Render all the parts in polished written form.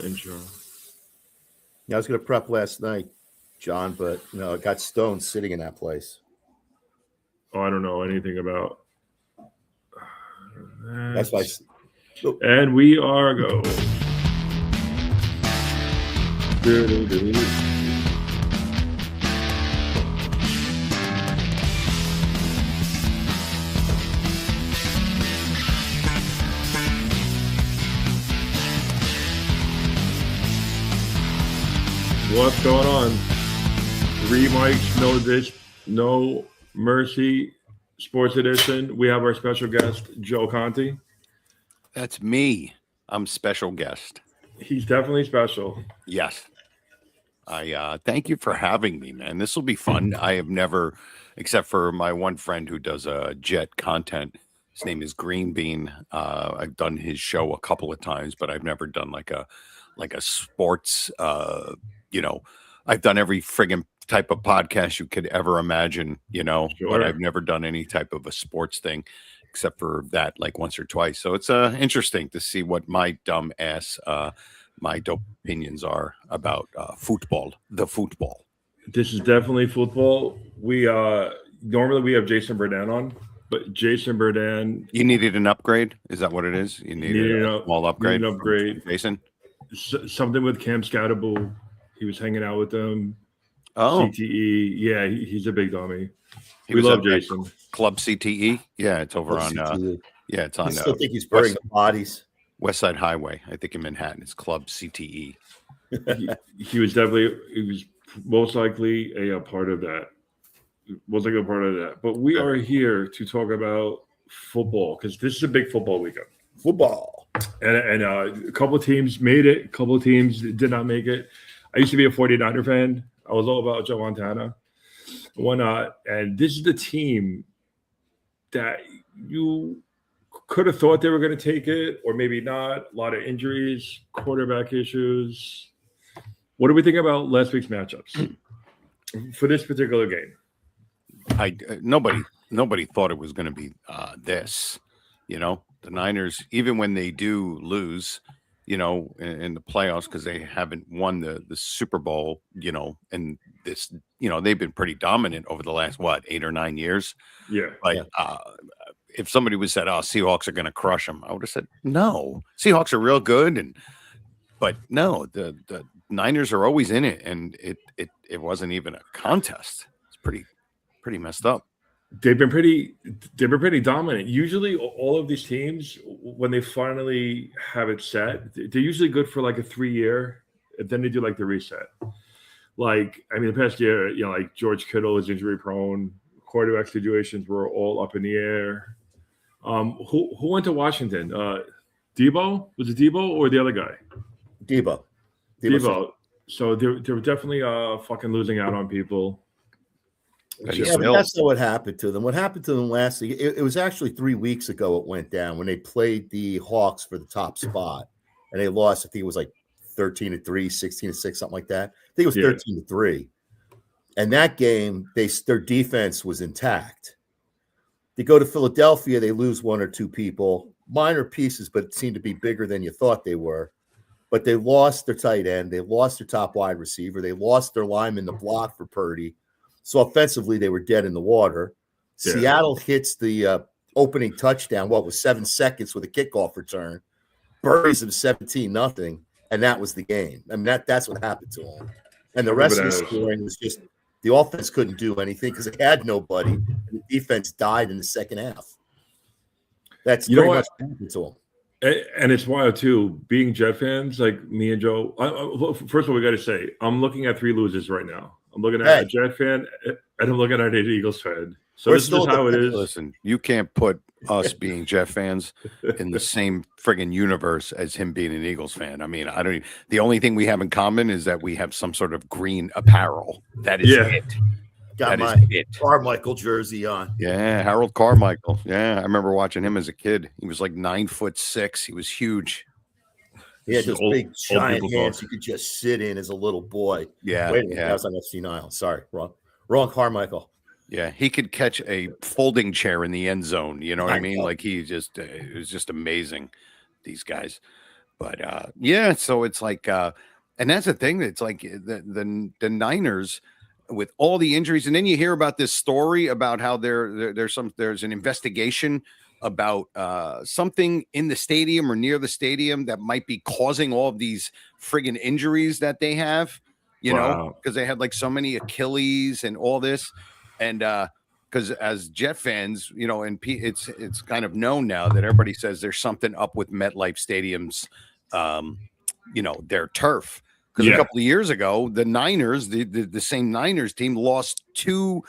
Intro. Yeah, I was going to prep last night, John, but I got stoned sitting in that place. Oh, I don't know anything about That's why. that. And we are go. What's going on? 3 mics, no dish, no mercy. Sports edition. We have our special guest, Joe Conte. That's me. I'm special guest. He's definitely special. Yes. I thank you for having me, man. This will be fun. I have never, except for my one friend who does jet content. His name is Green Bean. I've done his show a couple of times, but I've never done like a sports. I've done every friggin' type of podcast you could ever imagine. Sure. But I've never done any type of a sports thing, except for that like once or twice. So it's interesting to see what my dumb ass. My dope opinions are about football, the football. This is definitely football. We normally we have Jason Burdan on, but Jason Burdan You needed an upgrade? Is that what it is? You needed a small upgrade? An upgrade. Jason? Something with Cam Scoutable. He was hanging out with them. Oh. CTE. Yeah, he's a big dummy. We love Jason. Club CTE? Yeah, it's over on it's on I still think he's burying bodies. West Side Highway, I think in Manhattan. It's Club CTE. He was most likely a part of that. But we are here to talk about football because this is a big football weekend. Football. And a couple of teams made it. A couple of teams did not make it. I used to be a 49er fan. I was all about Joe Montana. Why not? And this is the team that you could have thought they were going to take it, or maybe not. A lot of injuries, quarterback issues. What do we think about last week's matchups for this particular game? Nobody thought it was going to be this. The Niners, even when they do lose, in the playoffs because they haven't won the Super Bowl, and this, they've been pretty dominant over the last 8 or 9 years. Yeah. If somebody would said, "Oh, Seahawks are going to crush them," I would have said, "No, Seahawks are real good." But no, the Niners are always in it, and it wasn't even a contest. It's pretty messed up. They've been pretty dominant. Usually, all of these teams, when they finally have it set, they're usually good for like a 3-year, and then they do like the reset. The past year, like George Kittle is injury prone. Quarterback situations were all up in the air. Who went to Washington? Debo? Was it Debo or the other guy? Debo. So they were definitely fucking losing out on people. Yeah, but that's not what happened to them. What happened to them last week, it was actually 3 weeks ago it went down when they played the Hawks for the top spot. And they lost, I think it was like 13-3, 16-6, something like that. I think it was 13-3. And that game, their defense was intact. They go to Philadelphia, they lose 1 or 2 people, minor pieces, but it seemed to be bigger than you thought they were. But they lost their tight end, they lost their top wide receiver, they lost their lineman to block for Purdy. So offensively, they were dead in the water. Yeah. Seattle hits the opening touchdown, was 7 seconds with a kickoff return, buries them 17-0, and that was the game. I mean, that's what happened to them. And the rest of the scoring was just the offense couldn't do anything because they had nobody. And the defense died in the second half. That's pretty much what happened to them. And it's wild, too, being Jet fans like me and Joe. First of all, we got to say, I'm looking at 3 losers right now. I'm looking at a Jet fan, and I'm looking at an Eagles fan. So this is just how it is. Listen, you can't put us being Jet fans in the same friggin' universe as him being an Eagles fan. I mean, the only thing we have in common is that we have some sort of green apparel. That is it. Got my Carmichael jersey on. Yeah, Harold Carmichael. Yeah, I remember watching him as a kid. He was like 9'6". He was huge. He had those big giant hands you could just sit in as a little boy. Yeah. Wait a minute, that was on FC Nile. Sorry, wrong Carmichael. Yeah, he could catch a folding chair in the end zone. You know what I mean? Like it was just amazing, these guys. But yeah, so it's like, and that's the thing. It's like the Niners with all the injuries, and then you hear about this story about how there's an investigation about something in the stadium or near the stadium that might be causing all of these friggin' injuries that they have, you know, because they had like so many Achilles and all this. And because as Jet fans, you know, and it's kind of known now that everybody says there's something up with MetLife Stadium's, you know, their turf. Because a couple of years ago, the Niners, the same Niners team, lost two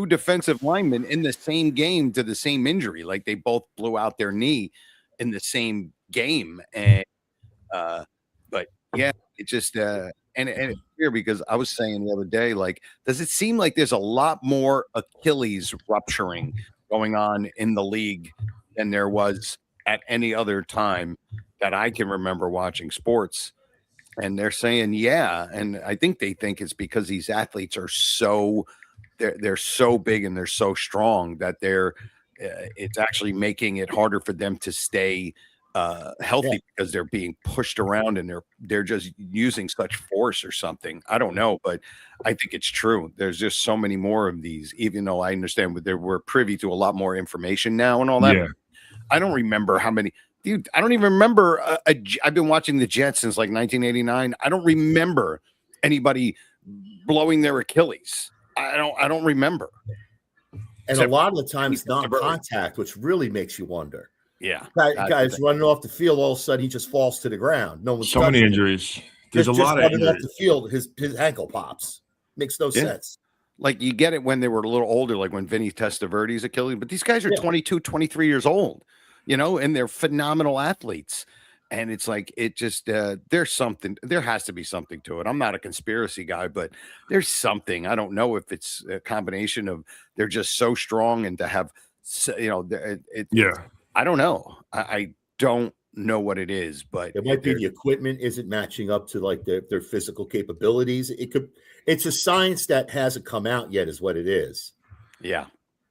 defensive linemen in the same game to the same injury. Like they both blew out their knee in the same game. And but yeah, it just and it's weird because I was saying the other day, like, does it seem like there's a lot more Achilles rupturing going on in the league than there was at any other time that I can remember watching sports? And they're saying, yeah. And I think they think it's because these athletes are they're so big and they're so strong that it's actually making it harder for them to stay healthy because they're being pushed around and they're just using such force or something. I don't know, but I think it's true. There's just so many more of these, even though I understand we're privy to a lot more information now and all that. Yeah. I don't remember how many. Dude, I don't even remember. I've been watching the Jets since like 1989. I don't remember anybody blowing their Achilles. I don't remember. And a lot of the time it's non-contact, which really makes you wonder. Yeah, guys running off the field, all of a sudden he just falls to the ground. No one's so many injuries. There's a lot of injuries. Off the field, his ankle pops. Makes no sense. Like you get it when they were a little older, like when Vinny Testaverde's Achilles. But these guys are 22, 23 years old. You know, and they're phenomenal athletes. And it's like, it just, there's something, there has to be something to it. I'm not a conspiracy guy, but there's something. I don't know if it's a combination of they're just so strong and to have, you know, I don't know. I don't know what it is, but it might be the equipment isn't matching up to like their physical capabilities. It's a science that hasn't come out yet, is what it is. Yeah.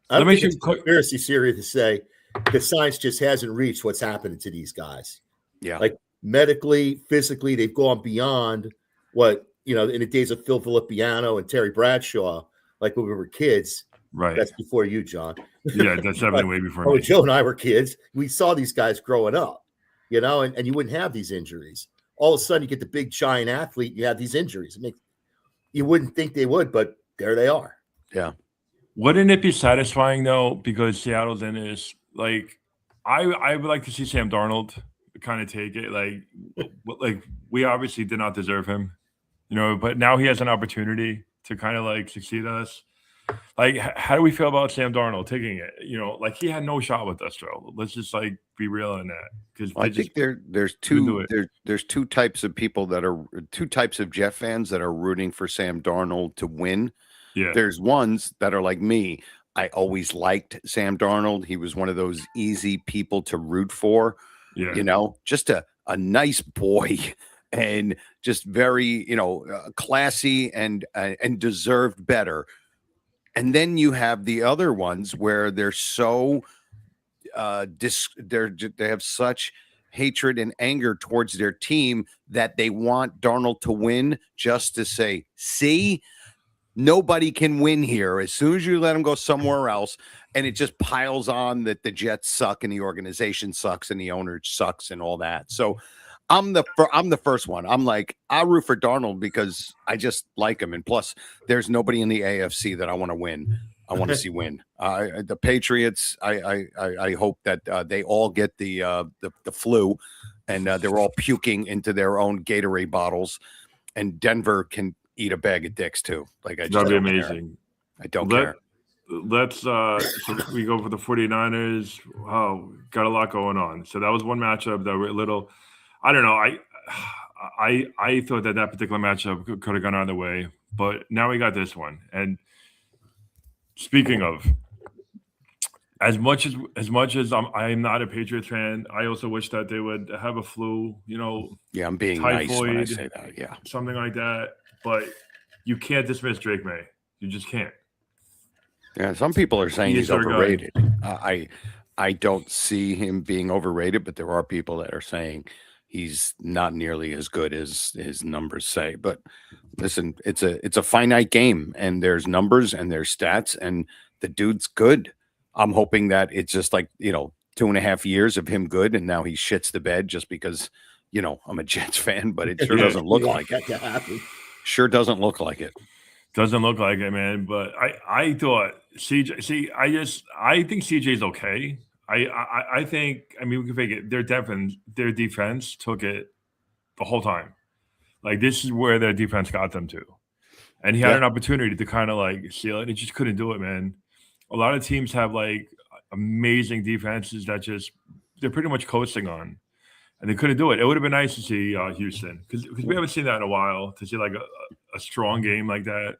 I don't think it's a conspiracy theory to say, the science just hasn't reached what's happening to these guys. Yeah. Like medically, physically, they've gone beyond what, you know, in the days of Phil Filippiano and Terry Bradshaw, like when we were kids. Right. That's before you, John. Yeah, that's definitely way before me. Joe and I were kids. We saw these guys growing up, you know, and you wouldn't have these injuries. All of a sudden, you get the big, giant athlete, you have these injuries. You wouldn't think they would, but there they are. Yeah. Wouldn't it be satisfying, though, because Seattle's in this? Like, I would like to see Sam Darnold kind of take it. Like we obviously did not deserve him, you know, but now he has an opportunity to kind of like succeed us. Like, how do we feel about Sam Darnold taking it? You know, like he had no shot with us, Joe. Let's just like be real in that. Because I think there's two types of people two types of Jet fans that are rooting for Sam Darnold to win. Yeah. There's ones that are like me. I always liked Sam Darnold. He was one of those easy people to root for. Yeah. You know, just a nice boy and just very, you know, classy and deserved better. And then you have the other ones where they're so they have such hatred and anger towards their team that they want Darnold to win just to say, see, nobody can win here. As soon as you let him go somewhere else, and it just piles on that the Jets suck and the organization sucks and the owner sucks and all that. So I'm the first one. I'm like, I root for Darnold because I just like him. And plus, there's nobody in the AFC that I want to win. I want to see win. The Patriots, I hope that they all get the flu and they're all puking into their own Gatorade bottles. And Denver can eat a bag of dicks too. Like that'd be amazing. I don't care. Let's so we go for the 49ers. Wow, got a lot going on. So that was one matchup that were a little, I don't know. I thought that particular matchup could have gone either way, but now we got this one. And speaking of, as much as I'm not a Patriots fan, I also wish that they would have a flu, you know. Yeah, I'm being typhoid, nice when I say that. Yeah, something like that. But you can't dismiss Drake May. You just can't. Yeah, some people are saying he's overrated. I I don't see him being overrated, but there are people that are saying he's not nearly as good as his numbers say. But listen, it's a finite game, and there's numbers and there's stats, and the dude's good. I'm hoping that it's just like, 2.5 years of him good, and now he shits the bed just because, I'm a Jets fan, but it sure doesn't look like it. Sure doesn't look like it. Doesn't look like it, man. But I thought CJ. See, I think CJ's okay. I think, we can fake it. Their defense took it the whole time. Like, this is where their defense got them to, and he had an opportunity to kind of like seal it. And he just couldn't do it, man. A lot of teams have like amazing defenses that they're pretty much coasting on, and they couldn't do it. It would have been nice to see Houston, because we haven't seen that in a while, to see like a strong game like that.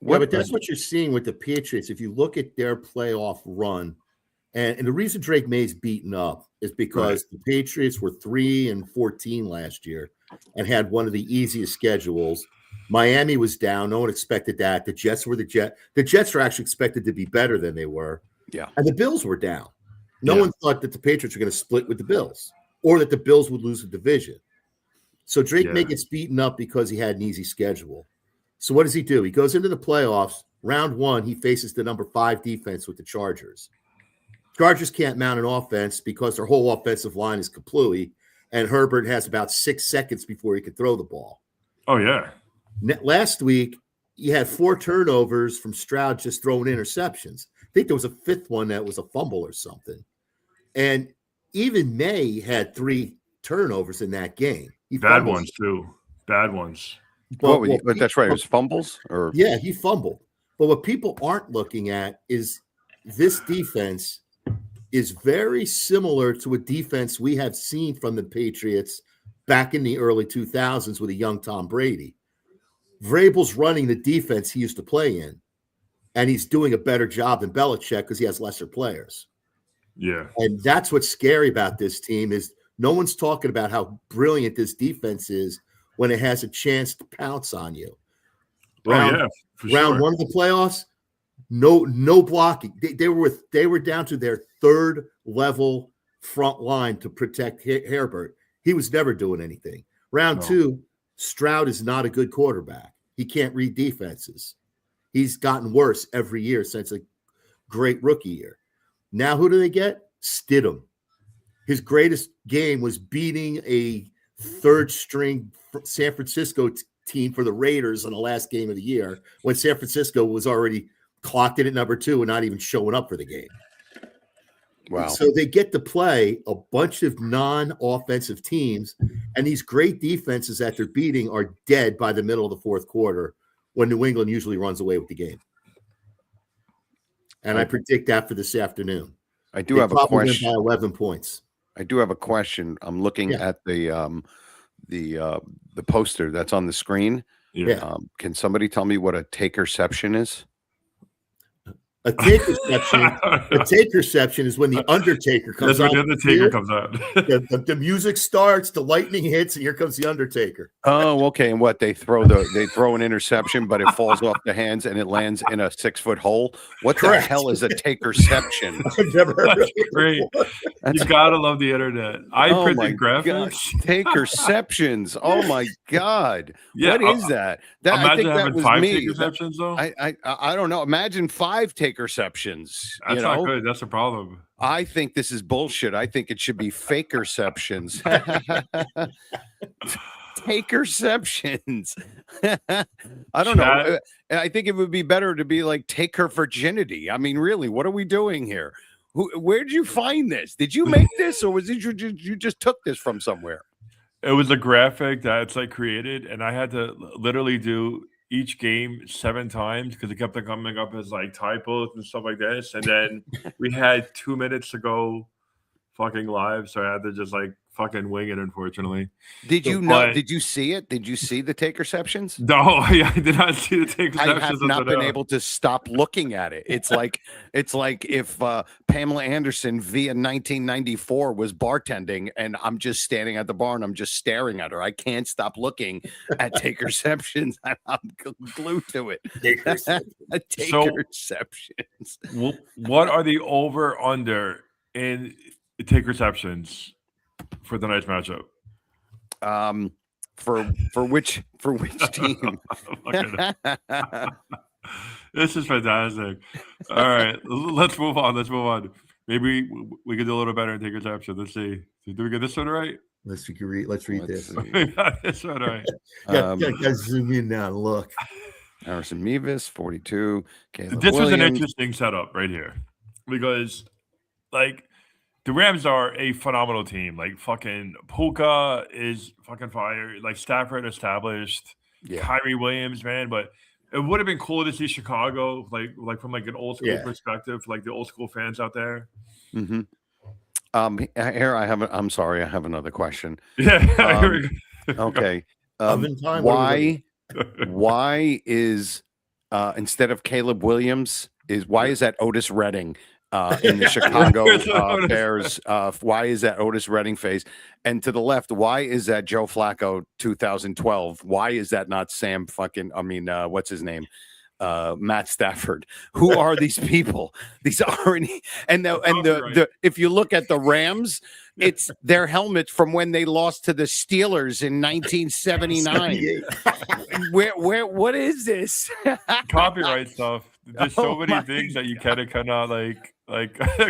Yeah, but that's what you're seeing with the Patriots. If you look at their playoff run, and the reason Drake May's beaten up is because the Patriots were 3-14 last year and had one of the easiest schedules. Miami was down. No one expected that. The Jets were the Jets. The Jets are actually expected to be better than they were. Yeah. And the Bills were down. No one thought that the Patriots were going to split with the Bills or that the Bills would lose the division. So Drake May gets beaten up because he had an easy schedule. So what does he do? He goes into the playoffs. Round 1, he faces the number 5 defense with the Chargers. Chargers can't mount an offense because their whole offensive line is kapluy, and Herbert has about 6 seconds before he can throw the ball. Oh, yeah. Last week, you had 4 turnovers from Stroud just throwing interceptions. I think there was a 5th one that was a fumble or something. And even May had 3 turnovers in that game. Bad ones, too. Bad ones. But that's right. It was fumbles? Yeah, he fumbled. But what people aren't looking at is this defense is very similar to a defense we have seen from the Patriots back in the early 2000s with a young Tom Brady. Vrabel's running the defense he used to play in, and he's doing a better job than Belichick because he has lesser players. Yeah. And that's what's scary about this team is no one's talking about how brilliant this defense is when it has a chance to pounce on you. Round 1 of the playoffs, no blocking. They were down to their 3rd level front line to protect Herbert. He was never doing anything. Round 2, Stroud is not a good quarterback. He can't read defenses. He's gotten worse every year since a great rookie year. Now who do they get? Stidham. His greatest game was beating a 3rd-string San Francisco team for the Raiders in the last game of the year when San Francisco was already clocked in at number 2 and not even showing up for the game. Wow. So they get to play a bunch of non-offensive teams, and these great defenses that they're beating are dead by the middle of the 4th quarter when New England usually runs away with the game. And I predict that for this afternoon. I do have a question. By 11 points. I do have a question. I'm looking at the poster that's on the screen. Yeah. Can somebody tell me what a takerception is? A takerception is when the Undertaker comes out. That's when the Undertaker comes out. The music starts, the lightning hits, and here comes the Undertaker. Oh, okay. And what they throw an interception, but it falls off the hands and it lands in a 6-foot hole. What the hell is a takerception? I've never heard of it. Great. You gotta love the internet. I printed graphics. Takerceptions. Oh my god. Yeah, what is that? I think that was 5 me. takerceptions though. I don't know. Imagine 5 takerceptions. That's not good. That's a problem. I think this is bullshit. I think it should be fakerceptions. Takerceptions. I don't know. I think it would be better to be like take her virginity. I mean, really, what are we doing here? Where did you find this? Did you make this, or was it you just took this from somewhere? It was a graphic that's like created, and I had to literally do each game 7 times because it kept coming up as like typos and stuff like this. And then we had 2 minutes to go fucking live, so I had to just like fucking wing it, unfortunately. Did you know? Did you see it? Did you see the takerceptions? No, I did not see the takerceptions. I have not been able to stop looking at it. It's like if Pamela Anderson via 1994 was bartending, and I'm just standing at the bar and I'm just staring at her. I can't stop looking at takerceptions. I'm glued to it. Takerceptions. Takerceptions. What are the over under and take receptions for the night's matchup. For which team? This is fantastic. All right, let's move on. Maybe we could do a little better and take reception. Let's see. Did we get this one right? Let's read this. We got this one right. Got zoom in now and look. Harrison Mevis, 42. Caleb Williams. Was an interesting setup right here because, like, the Rams are a phenomenal team. Like, fucking Puka is fucking fire. Like, Stafford established. Yeah. Kyrie Williams, man. But it would have been cool to see Chicago, like from like an old school perspective, like the old school fans out there. Mm-hmm. Here I have. I'm sorry, I have another question. Yeah. Okay. Why is instead of Caleb Williams why is that Otis Redding in the Chicago Bears? Why is that Otis Redding face? And to the left, why is that Joe Flacco 2012? Why is that not Sam fucking? I mean, what's his name? Matt Stafford. Who are these people? These aren't. And the if you look at the Rams, it's their helmets from when they lost to the Steelers in 1979. What is this? Copyright stuff. There's so many things that you cannot like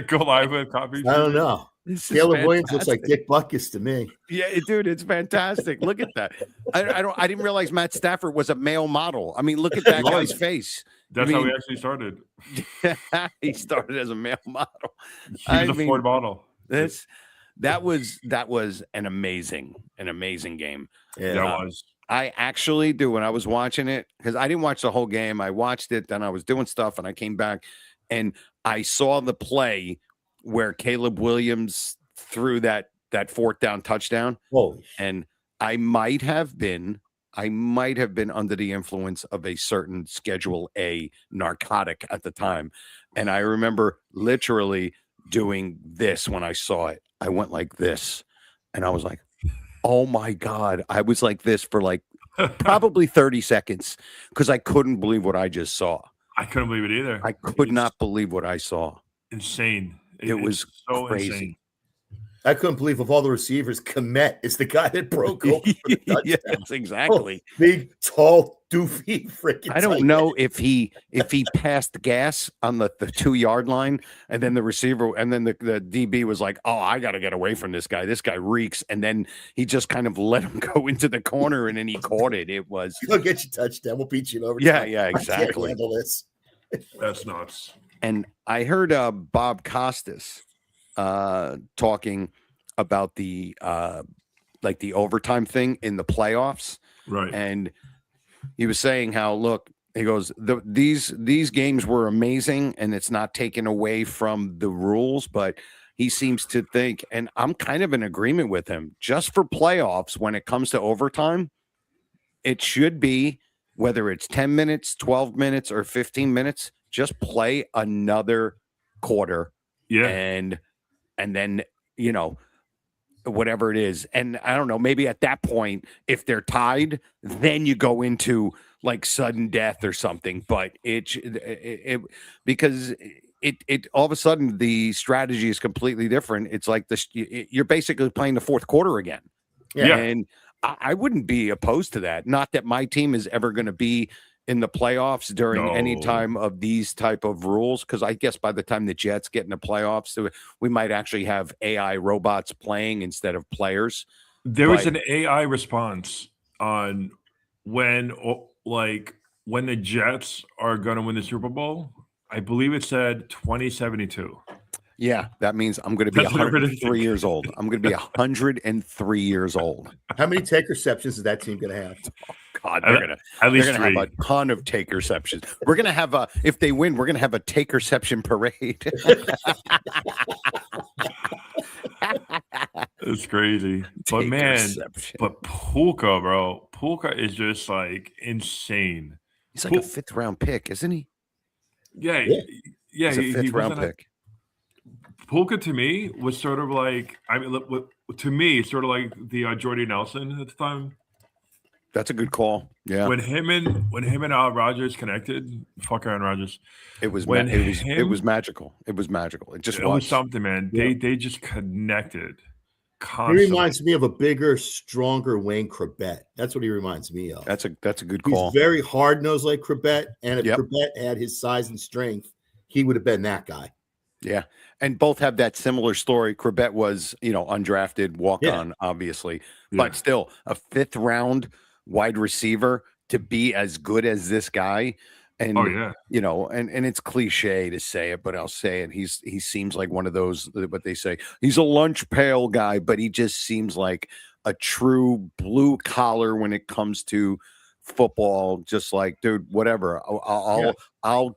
go live with. Copy. I don't know. Caleb Williams looks like Dick Butkus to me. Yeah, dude, it's fantastic. Look at that. I didn't realize Matt Stafford was a male model. I mean, look at that guy's face. That's how he actually started. He started as a male model. He was a Ford model. That was an amazing game. Yeah, that was. I actually do when I was watching it, because I didn't watch the whole game. I watched it, then I was doing stuff, and I came back and I saw the play where Caleb Williams threw that fourth down touchdown. Whoa. And I might have been under the influence of a certain Schedule A narcotic at the time. And I remember literally doing this when I saw it. I went like this, and I was like, oh my God. I was like this for like probably 30 seconds because I couldn't believe what I just saw. I couldn't believe it either. I could not believe what I saw. Insane. It was so crazy. Insane. I couldn't believe of all the receivers, Komet is the guy that broke over the touchdown. Yes, exactly. Oh, big, tall, doofy, freaking. I don't know if he passed gas on the 2-yard line, and then the receiver, and then the DB was like, "Oh, I got to get away from this guy. This guy reeks." And then he just kind of let him go into the corner, and then he caught it. It was go get your touchdown. We'll beat you over. Yeah, exactly. I can't handle this. That's nuts. And I heard Bob Costas talking about the like the overtime thing in the playoffs, right? And he was saying how, look, he goes, these games were amazing, and it's not taken away from the rules, but he seems to think, and I'm kind of in agreement with him, just for playoffs, when it comes to overtime, it should be, whether it's 10 minutes, 12 minutes, or 15 minutes, just play another quarter. Yeah. And then, whatever it is. And I don't know, maybe at that point, if they're tied, then you go into like sudden death or something. But because it all of a sudden the strategy is completely different. It's like you're basically playing the fourth quarter again. Yeah. And I wouldn't be opposed to that. Not that my team is ever going to be in the playoffs during any time of these type of rules, because I guess by the time the Jets get in the playoffs, we might actually have AI robots playing instead of players. There was an AI response on when the Jets are going to win the Super Bowl. I believe it said 2072. Yeah, that means I'm going to be 103 years old. I'm going to be 103 years old. How many take receptions is that team going to have? Oh, God, they're going to have a ton of take receptions. We're going to have if they win, we're going to have a take reception parade. It's crazy. But man, Puka, bro. Puka is just like insane. He's like a 5th round pick, isn't he? Yeah. He's a 5th round pick. Puka to me was sort of like, to me, sort of like the Jordy Nelson at the time. That's a good call. Yeah. When him and Rodgers connected, fuck Aaron Rodgers. It was When it was magical. It was magical. It was something, man. Yeah. They just connected He constantly. reminds me of a bigger, stronger Wayne Corbett. That's what he reminds me of. That's a good call. He's very hard nosed like Corbett, and if Yep. Corbett had his size and strength, he would have been that guy. Yeah. And both have that similar story. Corbett was, undrafted, walk on, obviously, but still a 5th round wide receiver to be as good as this guy. And, and it's cliche to say it, but I'll say it. He seems like one of those, what they say, he's a lunch pail guy, but he just seems like a true blue collar when it comes to football. Just like, dude, whatever. I'll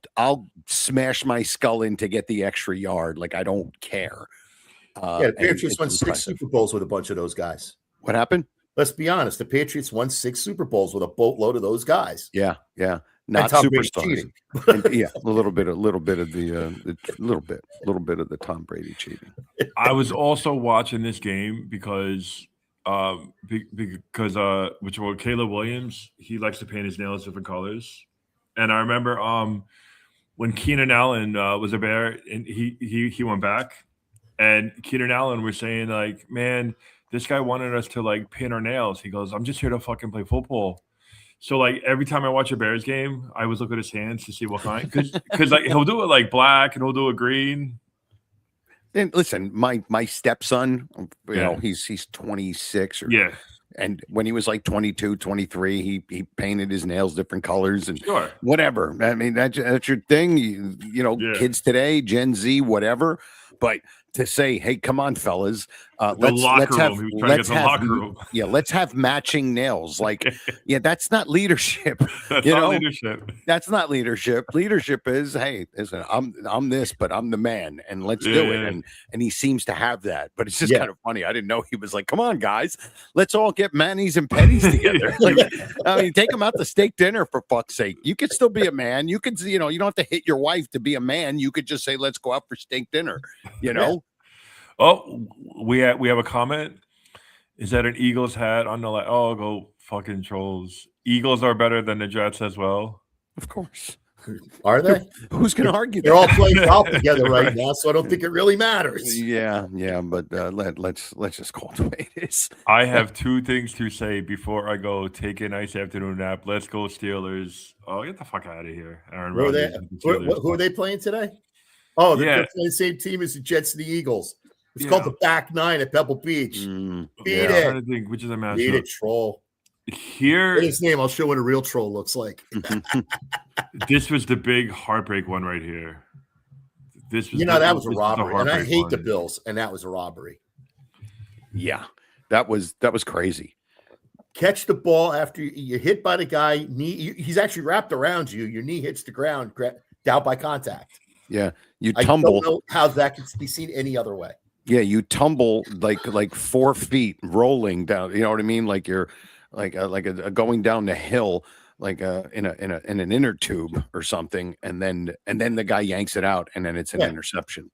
smash my skull in to get the extra yard. Like, I don't care. The Patriots won 6 Super Bowls with a bunch of those guys. What happened? Let's be honest. The Patriots won 6 Super Bowls with a boatload of those guys. Yeah. Not superstars. A little bit of the Tom Brady cheating. I was also watching this game because Caleb Williams, he likes to paint his nails different colors, and I remember when Keenan Allen was a Bear and he went back, and Keenan Allen was saying like, man, this guy wanted us to like paint our nails. He goes, I'm just here to fucking play football. So like every time I watch a Bears game, I always look at his hands to see what kind, because like he'll do it like black and he'll do it green. And listen, my stepson, he's 26 and when he was like 22, 23, he painted his nails different colors and whatever. I mean, that's your thing. Kids today, Gen Z, whatever. But to say, hey, come on, fellas, let's have matching nails. Like, that's not leadership. Leadership. That's not leadership. Leadership is, hey, listen, I'm this, but I'm the man, and let's do it. And he seems to have that. But it's just kind of funny. I didn't know he was like, come on, guys, let's all get manis and petties together. Like, I mean, take them out to steak dinner for fuck's sake. You could still be a man. You could, you don't have to hit your wife to be a man. You could just say, let's go out for steak dinner. Oh, we have a comment. Is that an Eagles hat on the Oh, go fucking trolls. Eagles are better than the Jets as well. Of course. Are they? Who's going to argue? They're all playing golf together right now, so I don't think it really matters. Yeah, but let's just call it the way it is. I have 2 things to say before I go take a nice afternoon nap. Let's go Steelers. Oh, get the fuck out of here, Aaron. Who are they playing today? Oh, they're playing the same team as the Jets and the Eagles. It's called the Back Nine at Pebble Beach. Beat it. I'm trying to think which is a matchup. Beat it, troll. Here, his name. I'll show what a real troll looks like. This was the big heartbreak one right here. This was that was a robbery, and I hate the Bills, and that was a robbery. Yeah, that was crazy. Catch the ball after you're hit by the guy. He's actually wrapped around you. Your knee hits the ground, down by contact. Yeah, you tumble. I don't know how that can be seen any other way. Yeah, you tumble like 4 feet rolling down. You know what I mean? Like you're like a going down the hill, like in an inner tube or something, and then the guy yanks it out, and then it's an interception.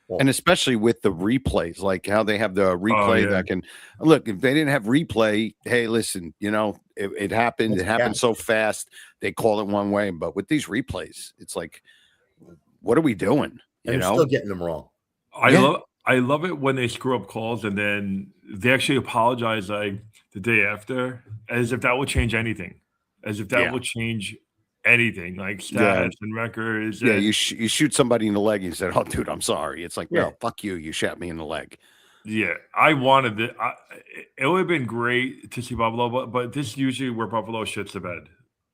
Well, and especially with the replays, like how they have the replay that can look. If they didn't have replay, hey, listen, it happened. It happened so fast. They call it one way, but with these replays, it's like, what are we doing? And they're still getting them wrong. I love it when they screw up calls and then they actually apologize like the day after, as if that will change anything, as if that will change anything, like stats and records. Yeah, you shoot somebody in the leg and you said, "Oh, dude, I'm sorry." It's like, no, fuck you. You shot me in the leg. Yeah, I wanted it. It would have been great to see Buffalo, but this is usually where Buffalo shits the bed.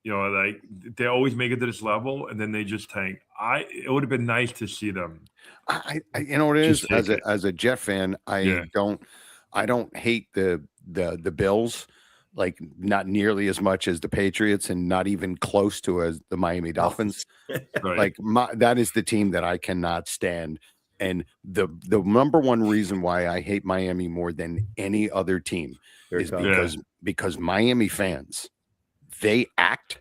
Like they always make it to this level and then they just tank. It would have been nice to see them. What it is as a Jet fan, I don't hate the Bills, like not nearly as much as the Patriots and not even close to as the Miami Dolphins. Right. Like that is the team that I cannot stand. And the number one reason why I hate Miami more than any other team is because Miami fans, they act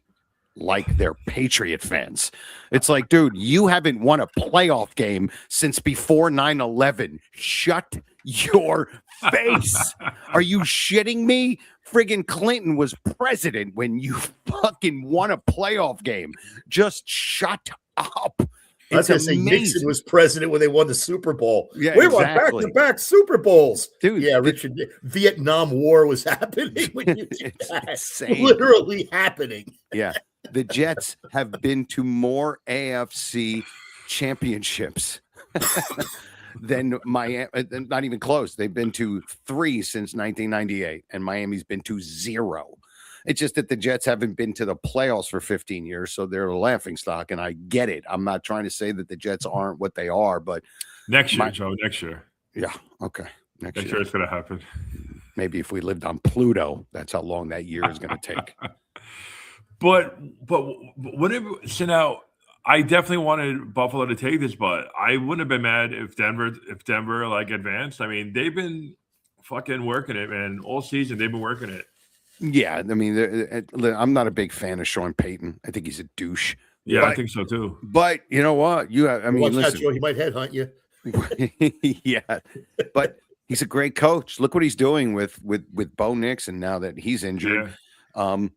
like they're Patriot fans. It's like, dude, you haven't won a playoff game since before 9/11. Shut your face. Are you shitting me? Friggin' Clinton was president when you fucking won a playoff game. Just shut up. I was going to say Nixon was president when they won the Super Bowl. Yeah, we won back-to-back Super Bowls. Dude, yeah, Richard, Vietnam War was happening when you did that. Insane. Literally happening. Yeah. The Jets have been to more AFC championships than Miami. Not even close. They've been to 3 since 1998, and Miami's been to 0. It's just that the Jets haven't been to the playoffs for 15 years, so they're a laughing stock, and I get it. I'm not trying to say that the Jets aren't what they are, but next year, Joe, next year. Yeah, okay. Next year it's going to happen. Maybe if we lived on Pluto, that's how long that year is going to take. But whatever. So now, I definitely wanted Buffalo to take this, but I wouldn't have been mad if Denver like advanced. I mean, they've been fucking working it, man. All season they've been working it. Yeah, I mean, I'm not a big fan of Sean Payton. I think he's a douche. Yeah, but I think so too. But you know what? I mean, listen, he might headhunt you. Yeah, but he's a great coach. Look what he's doing with Bo Nix, and now that he's injured. Yeah.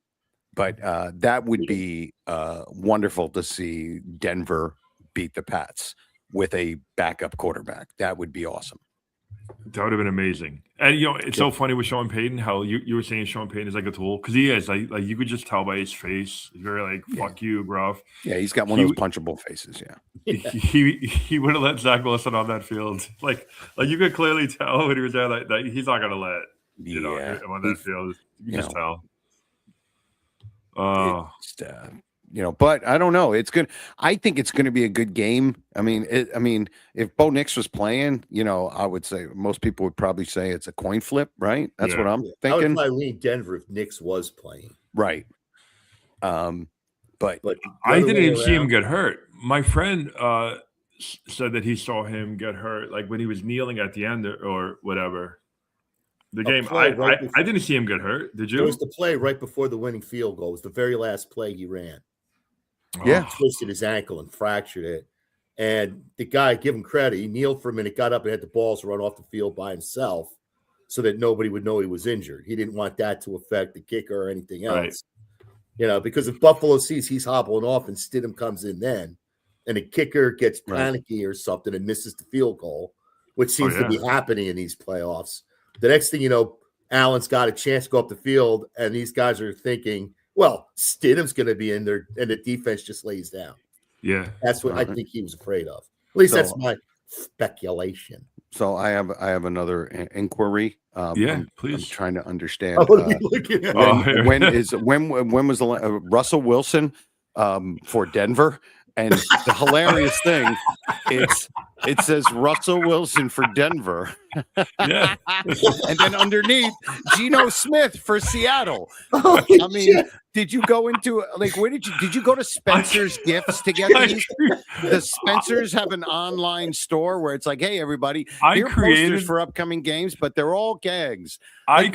But that would be wonderful to see Denver beat the Pats with a backup quarterback. That would be awesome. That would have been amazing. And it's so funny with Sean Payton how you were saying Sean Payton is like a tool, because he is like you could just tell by his face. He's very like fuck you, bro. Yeah, he's got one of those punchable faces. Yeah, he would have let Zach Wilson on that field. Like you could clearly tell when he was there that he's not gonna let him on that field. You can just tell. But I don't know. It's good. I think it's going to be a good game. I mean, if Bo Nix was playing, I would say most people would probably say it's a coin flip, right? That's what I'm thinking. I would probably lean Denver if Nix was playing, right? But I didn't even see him get hurt. My friend said that he saw him get hurt, like when he was kneeling at the end or whatever. The game, I didn't see him get hurt. Did you? It was the play right before the winning field goal. It was the very last play he ran. Yeah. He twisted his ankle and fractured it. And the guy, give him credit, he kneeled for a minute, got up and had the balls run off the field by himself so that nobody would know he was injured. He didn't want that to affect the kicker or anything else. Right. Because if Buffalo sees he's hobbling off and Stidham comes in then, and the kicker gets panicky or something and misses the field goal, which seems to be happening in these playoffs, the next thing you know, Allen's got a chance to go up the field, and these guys are thinking, well, Stidham's going to be in there, and the defense just lays down. Yeah. That's what I think he was afraid of. At least that's my speculation. So I have another inquiry. Please. I'm trying to understand. When was the Russell Wilson for Denver? And the hilarious thing, it says Russell Wilson for Denver. Yeah. And then underneath, Geno Smith for Seattle. Did you go into where did you go to Spencer's Gifts to get these? The Spencers have an online store where it's like, hey, everybody, here are posters for upcoming games, but they're all gags. Why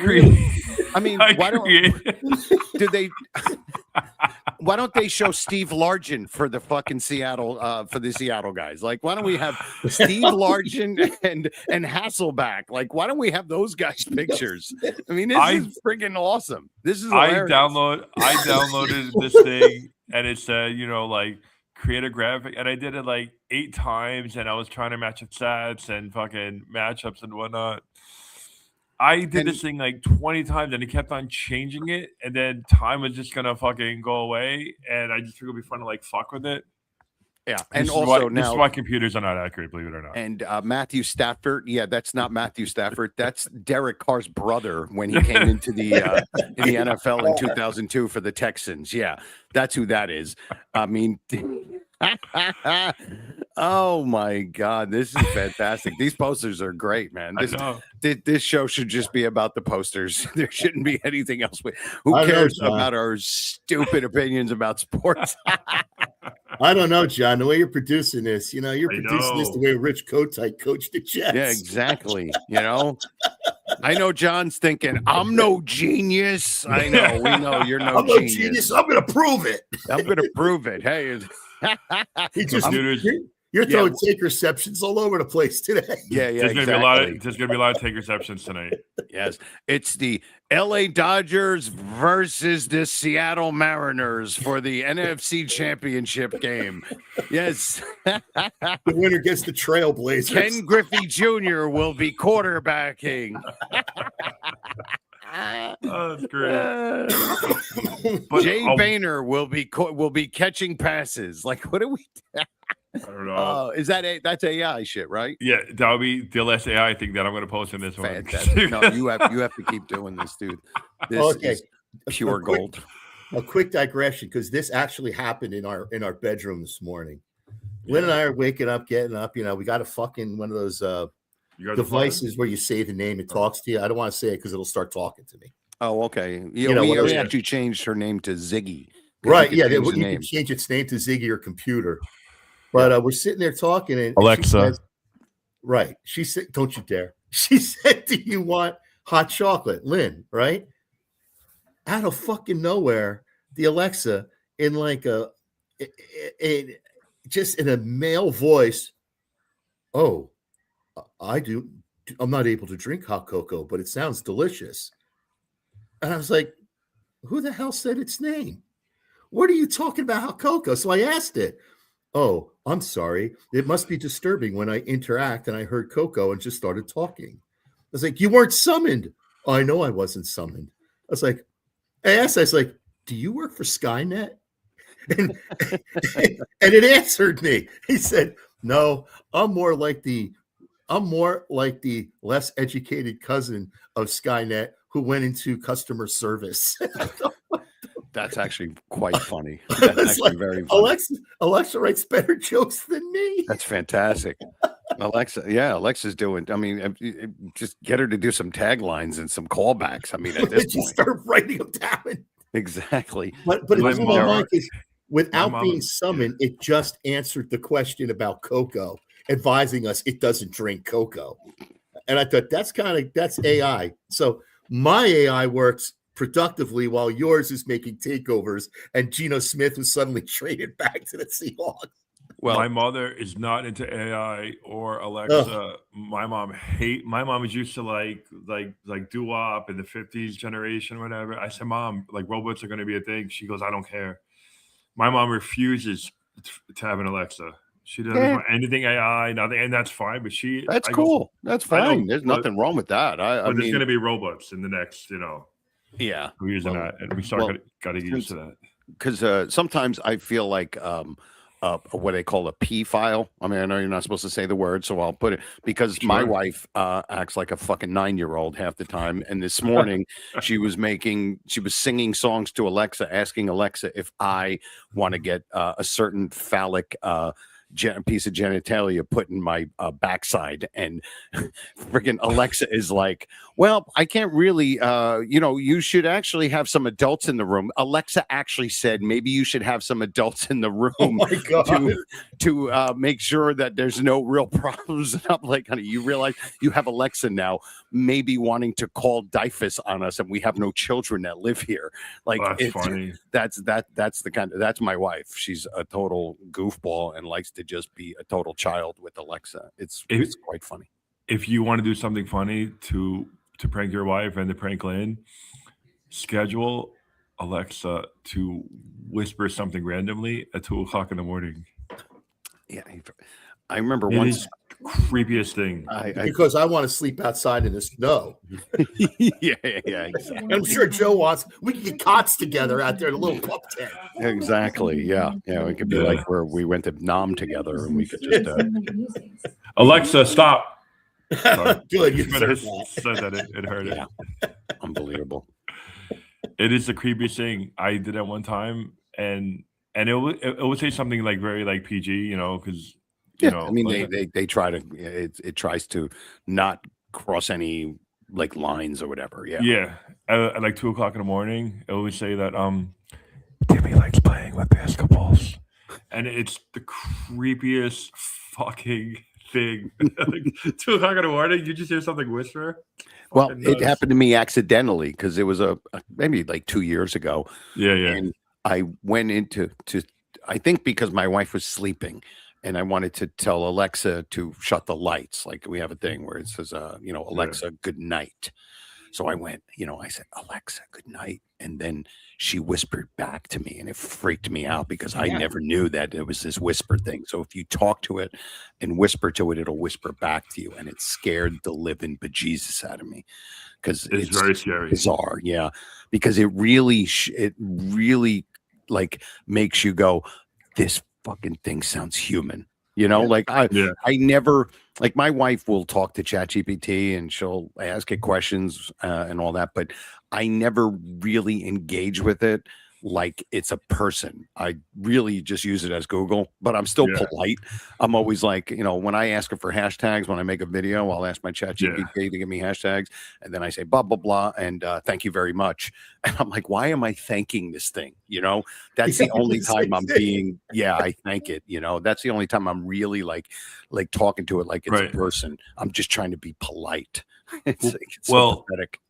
don't they show Steve Largent for the fucking Seattle for the Seattle guys? Like, why don't we have Steve Largent and Hasselback? Like, why don't we have those guys' pictures? I mean, this is freaking awesome. This is hilarious. I downloaded this thing, and it said, create a graphic, and I did it like 8 times, and I was trying to match up stats and fucking matchups and whatnot. I did this thing like 20 times, and it kept on changing it, and then time was just gonna fucking go away, and I just figured it'd be fun to fuck with it. Yeah, and also this is why computers are not accurate, believe it or not. And Matthew Stafford, that's not Matthew Stafford. That's Derek Carr's brother when he came into the in the NFL in 2002 for the Texans. Yeah, that's who that is. I mean. Oh my God, this is fantastic. These posters are great, man. This show should just be about the posters. There shouldn't be anything else. Who cares about our stupid opinions about sports? I don't know, John. The way you're producing this, you're producing this the way Rich Kotite coached the Jets. Yeah, exactly. I know John's thinking, I'm no genius. I know. We know you're no genius. I'm going to prove it. I'm going to prove it. Hey, You're throwing take receptions all over the place today. Yeah, There's gonna be a lot of take receptions tonight. Yes, it's the LA Dodgers versus the Seattle Mariners for the NFC Championship game. Yes, the winner gets the Trailblazers. Ken Griffey Jr. will be quarterbacking. Oh, that's great. Jay Boehner will be catching passes. Like, what are we? I don't know. Is that's AI shit, right? Yeah, that'll be the last AI thing that I'm going to post in this one. No, you have to keep doing this, dude. This is pure gold. A quick digression, because this actually happened in our bedroom this morning. Lynn and I are waking up, getting up. You know, we got a fucking one of those devices where you say the name, it talks to you. I don't want to say it because it'll start talking to me. Oh, okay. We actually changed her name to Ziggy. Right? Yeah, you can change its name to Ziggy or computer. But we're sitting there talking, and Alexa. She says, right? She said, "Don't you dare!" She said, "Do you want hot chocolate, Lynn?" Right? Out of fucking nowhere, the Alexa in like just in a male voice. Oh, I do. I'm not able to drink hot cocoa, but it sounds delicious. And I was like, "Who the hell said its name? What are you talking about hot cocoa?" So I asked it. "Oh, I'm sorry. It must be disturbing when I interact and I heard Coco and just started talking." I was like, "You weren't summoned." "Oh, I know I wasn't summoned." I was like, I was like, "Do you work for Skynet?" And it answered me. He said, "No, I'm more like the less educated cousin of Skynet who went into customer service." That's actually quite funny. That's actually very funny. Alexa writes better jokes than me. That's fantastic. Alexa's doing. I mean, just get her to do some taglines and some callbacks. I mean, at this point, start writing them down. Exactly. But it was my mind is without being summoned, it just answered the question about cocoa, advising us it doesn't drink cocoa. And I thought that's AI. So my AI works productively while yours is making takeovers, and Geno Smith was suddenly traded back to the Seahawks. Well, my mother is not into AI or Alexa. My mom is used to like doo-wop in the 50s generation, whatever. I said, "Mom, like robots are going to be a thing." She goes, "I don't care." My mom refuses to have an Alexa. She doesn't want anything AI, nothing, and that's fine. But that's cool. That's fine. There's nothing wrong with that. But there's going to be robots in the next, Yeah, we're using that, and we got to get used to that. Because sometimes I feel like what they call a P file. I mean, I know you're not supposed to say the word, so I'll put it because my wife acts like a fucking 9-year-old half the time. And this morning she was singing songs to Alexa, asking Alexa if I want to get a certain phallic piece of genitalia put in my backside, and freaking Alexa is like, "Well, I can't really, you should actually have some adults in the room." Alexa actually said, "Maybe you should have some adults in the room to make sure that there's no real problems." And I'm like, "Honey, you realize you have Alexa now maybe wanting to call DIFUS on us, and we have no children that live here." Like, that's funny. That's my wife. She's a total goofball and likes to just be a total child with Alexa. It's quite funny. If you want to do something funny to prank your wife and to prank Lynn, schedule Alexa to whisper something randomly at 2:00 in the morning. Yeah, I remember once. Creepiest thing. Because I want to sleep outside in the snow. yeah. Exactly. I'm sure Joe wants. We can get cots together out there in a little pup tent. Exactly. Yeah. It could be like where we went to Nam together, and we could just. Alexa, stop. Good. You said that it hurt. Yeah. Unbelievable. It is the creepiest thing. I did it one time, and it would say something like very like PG, because. I mean, they try to. It tries to not cross any like lines or whatever. Yeah. At like 2:00 in the morning, it would say that Timmy likes playing with basketballs, and it's the creepiest fucking thing. Like 2:00 in the morning, you just hear something whisper. Well, it happened to me accidentally because it was maybe like 2 years ago. Yeah. And I went into I think because my wife was sleeping. and I wanted to tell Alexa to shut the lights. Like we have a thing where it says, Alexa, good night. So I went, I said, Alexa, good night. And then she whispered back to me, and it freaked me out because I never knew that it was this whisper thing. So if you talk to it and whisper to it, it'll whisper back to you. And it scared the living bejesus out of me because it's very scary. Bizarre. Yeah. Because it really like makes you go, this fucking thing sounds human. I never, like, my wife will talk to ChatGPT and she'll ask it questions and all that, but I never really engage with it like it's a person. I really just use it as Google, but I'm still polite. I'm always like, when I ask it for hashtags, when I make a video, I'll ask my ChatGPT to give me hashtags, and then I say blah blah blah and thank you very much. And I'm like, why am I thanking this thing? That's the only time I'm being. Yeah, I thank it. That's the only time I'm really like talking to it like it's a person. I'm just trying to be polite. It's so pathetic.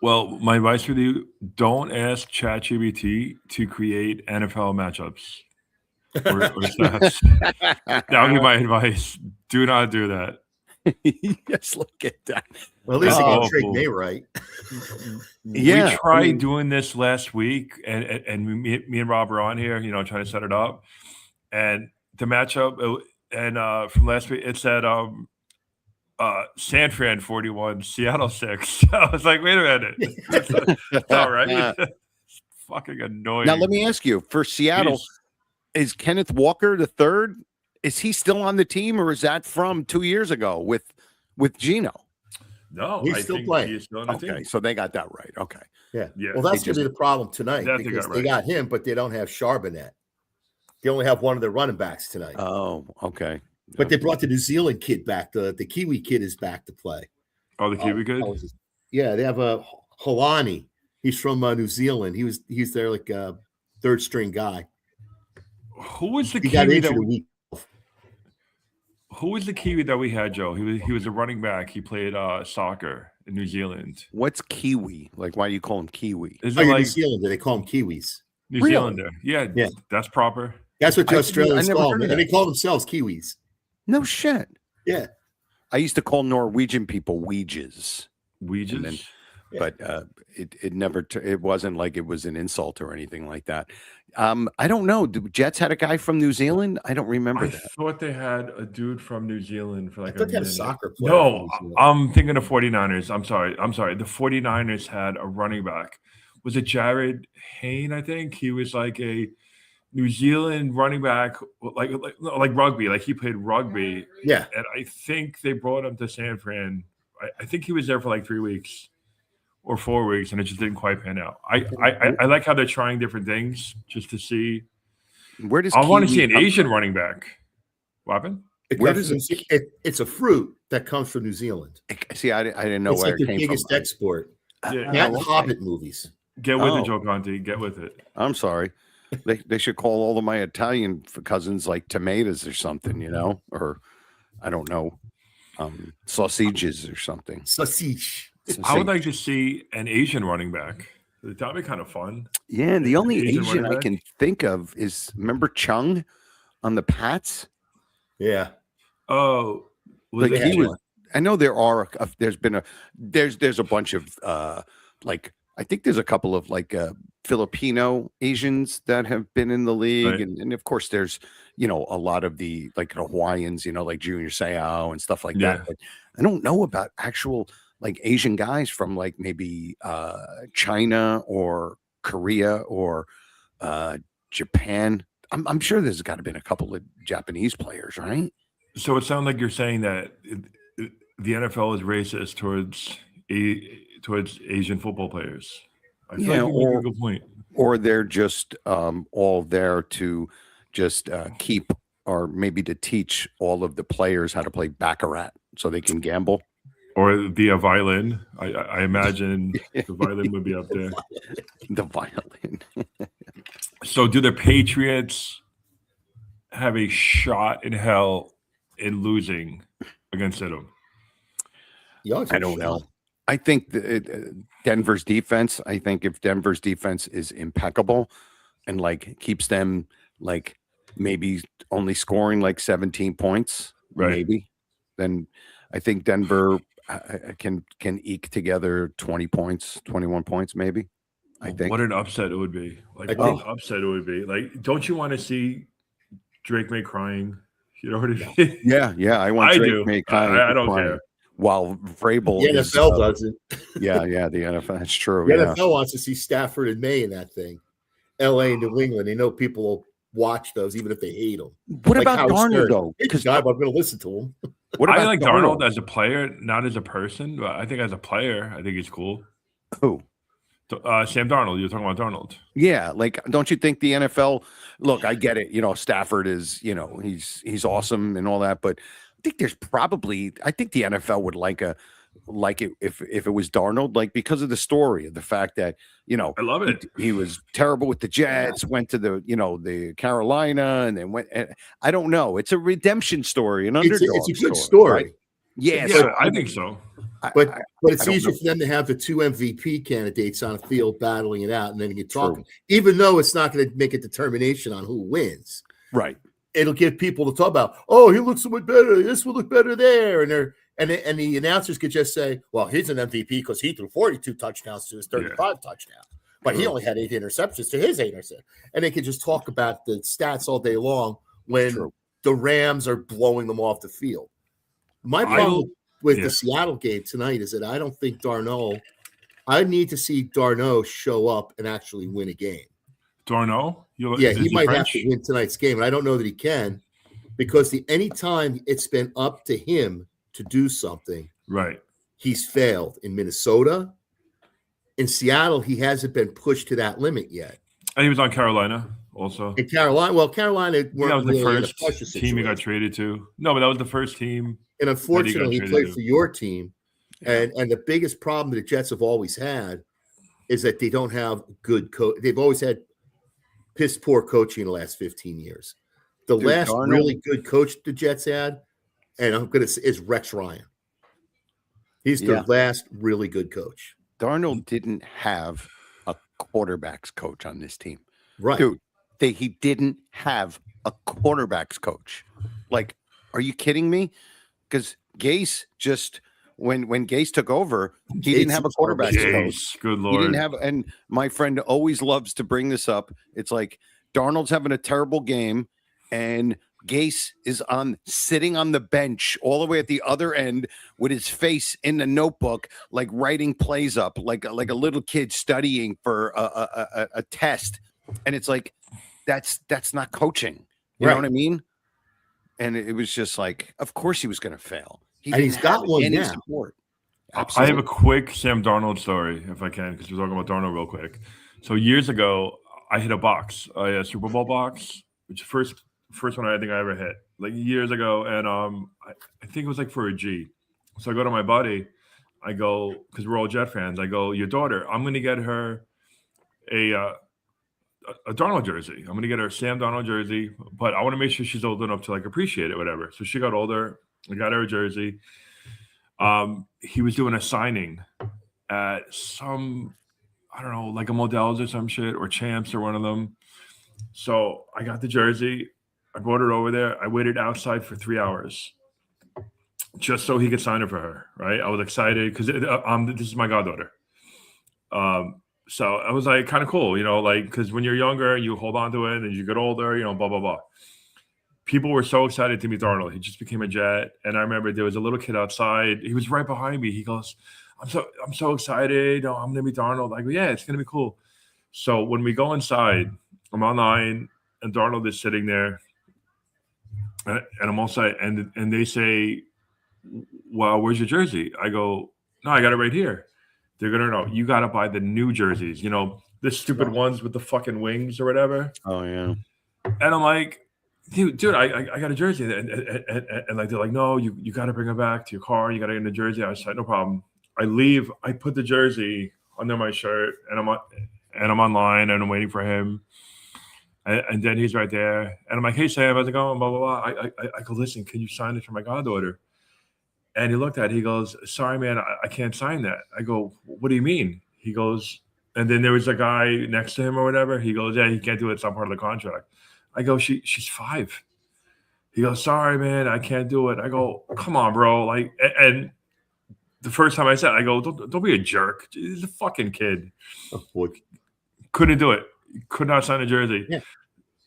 Well, my advice for you: don't ask ChatGPT to create NFL matchups or stats. That would be my advice. Do not do that. Yes, look at that. Well, at least they can trick me right. We tried doing this last week, and me and Rob are on here, trying to set it up. And the matchup, from last week, it said San Fran 41, Seattle 6. I was like, wait a minute. That's all right. It's fucking annoying. Now, let me ask you, for Seattle, is Kenneth Walker the third? Is he still on the team, or is that from 2 years ago with Gino? No, he's still playing. He's still on the team. So they got that right. Okay. Yeah. Well, that's going to be the problem tonight because they got him, but they don't have Charbonnet. They only have one of their running backs tonight. Oh, okay. But they brought the New Zealand kid back. The Kiwi kid is back to play. Oh, the Kiwi kid? Yeah, they have a Holani. He's from New Zealand. He's their third string guy. Who was the Kiwi Who was the Kiwi that we had, Joe? He was a running back. He played soccer in New Zealand. What's Kiwi? Like, why do you call him Kiwi? Is it New Zealander? They call him Kiwis. New Zealander. Yeah, that's proper. That's what the Australians call them. And they call themselves Kiwis. No shit. Yeah. I used to call Norwegian people Ouijas. Ouijas? But it never, it wasn't like it was an insult or anything like that. I don't know. The Jets had a guy from New Zealand. I don't remember that. I thought they had a dude from New Zealand for like a minute. Soccer player. No, I'm thinking of 49ers. I'm sorry. The 49ers had a running back. Was it Jared Hayne? I think he was like a New Zealand running back, like rugby. Like he played rugby. Yeah. And I think they brought him to San Fran. I think he was there for like 3 weeks or 4 weeks, and it just didn't quite pan out. I like how they're trying different things just to see. Where does I want to see an Asian running back? What happened? It's a fruit that comes from New Zealand. See, I didn't know where it came from. It's like the biggest export. Not Hobbit movies. Get with it, Joe Conte. Get with it. I'm sorry. They should call all of my Italian cousins like tomatoes or something, or I don't know, sausages or something. Sausage. I would like to see an Asian running back. That'd be kind of fun. Yeah, the only Asian I can think of is, remember Chung on the Pats? Yeah. Oh, I know there are. There's been there's a bunch of I think there's a couple of Filipino Asians that have been in the league, right. and of course there's a lot of the Hawaiians, like Junior Seau and stuff like that. But I don't know about actual Asian guys from maybe China or Korea or Japan. I'm sure there's got to have been a couple of Japanese players, right? So it sounds like you're saying that the NFL is racist towards Asian football players. I feel like you make a good point. Or they're just all there to just keep, or maybe to teach all of the players how to play baccarat so they can gamble. Or be a violin. I imagine the violin would be up there. The violin. So do the Patriots have a shot in hell in losing against them? I don't know. I think Denver's defense, if Denver's defense is impeccable and keeps them maybe only scoring like 17 points, Right. maybe, then I think Denver can eke together 20 points, 21 points, maybe. I think. What an upset it would be! Like, what an upset it would be! Like, don't you want to see Drake May crying? You know what I mean? Yeah. I want Drake do. May crying. I don't care. While Vrabel The NFL doesn't. Yeah, the NFL. That's true. The NFL wants to see Stafford and May in that thing. LA and New England, they know people will watch those even if they hate them. What about Darnold, though? Because I'm going to listen to him. What about I like Darnold as a player, not as a person, but I think as a player, I think he's cool. Who? Sam Darnold. You're talking about Darnold. Yeah, like, don't you think the NFL? Look, I get it. Stafford is, he's awesome and all that, but I think the NFL would like it if it was Darnold, like, because of the story of the fact that I love it. He was terrible with the Jets, went to the Carolina, and then went. I don't know. It's a redemption story, an underdog. It's a good story. Right? Yeah, I think so. But it's easier for them to have the 2 MVP candidates on a field battling it out, and then you talk. Even though it's not going to make a determination on who wins, right? It'll give people to talk about. Oh, he looks so much better. This will look better there, and the announcers could just say, "Well, he's an MVP because he threw 42 touchdowns to his 35 touchdowns, but he only had 8 interceptions to his 8 interceptions." And they could just talk about the stats all day long when the Rams are blowing them off the field. My problem with the Seattle game tonight is that I don't think I need to see Darno show up and actually win a game. Darno? He might have to win tonight's game, and I don't know that he can, because anytime it's been up to him to do something, right, he's failed. In Minnesota, in Seattle, he hasn't been pushed to that limit yet. And he was on Carolina also. In Carolina, Carolina was the first team he got traded to. No, but that was the first team. And unfortunately, he played for your team. And the biggest problem that the Jets have always had is that they don't have good coach. They've always had piss poor coaching in the last 15 years. The last really good coach the Jets had, and I'm going to say, is Rex Ryan. He's the last really good coach. Darnold didn't have a quarterbacks coach on this team. Right. Dude, he didn't have a quarterbacks coach. Like, are you kidding me? Because Gase just when Gase took over, he didn't have a quarterback coach. Good Lord. He didn't have, and my friend always loves to bring this up. It's like Darnold's having a terrible game, and Gase is sitting on the bench all the way at the other end with his face in the notebook, like writing plays up, like a little kid studying for a test. And it's like, that's not coaching. You know what I mean? And it was just like, of course he was going to fail. He's got one now. Support. I have a quick Sam Darnold story, if I can, because we're talking about Darnold real quick. So years ago, I hit a Super Bowl box, which first one I think I ever hit, like years ago, and I think it was like for a G. So I go to my buddy, I go, because we're all Jet fans. I go, your daughter, I'm going to get her a Darnold jersey. I'm going to get her a Sam Darnold jersey, but I want to make sure she's old enough to like appreciate it, whatever. So she got older. I got her a jersey. He was doing a signing at some, I don't know, like a Modell's or some shit, or Champs or one of them. So I got the jersey. I brought it over there. I waited outside for 3 hours just so he could sign it for her, right? I was excited because this is my goddaughter. So I was like, kind of cool, like, because when you're younger, you hold on to it, and you get older, blah, blah, blah. People were so excited to meet Darnold. He just became a Jet. And I remember there was a little kid outside. He was right behind me. He goes, I'm so excited. I'm going to meet Darnold. I go, yeah, it's going to be cool. So when we go inside, I'm online, and Darnold is sitting there. And I'm also, and they say, well, where's your jersey? I go, no, I got it right here. They're going to know, you got to buy the new jerseys, the stupid ones with the fucking wings or whatever. Oh, yeah. And I'm like, dude, I got a jersey. And like, they're like, no, you got to bring it back to your car. You got to get in the jersey. I said, no problem. I leave. I put the jersey under my shirt, and I'm online, and I'm waiting for him. And then he's right there. And I'm like, hey, Sam, how's it going? Blah, blah, blah. I go, listen, can you sign it for my goddaughter? And he looked at it. He goes, sorry, man, I can't sign that. I go, what do you mean? He goes, and then there was a guy next to him or whatever. He goes, yeah, he can't do it. It's not part of the contract. I go, she's 5. He goes, sorry, man, I can't do it. I go, come on, bro. Like, and the first time I said, I go, don't be a jerk. He's a fucking kid. Oh, boy. Couldn't do it. Could not sign a jersey. Yeah.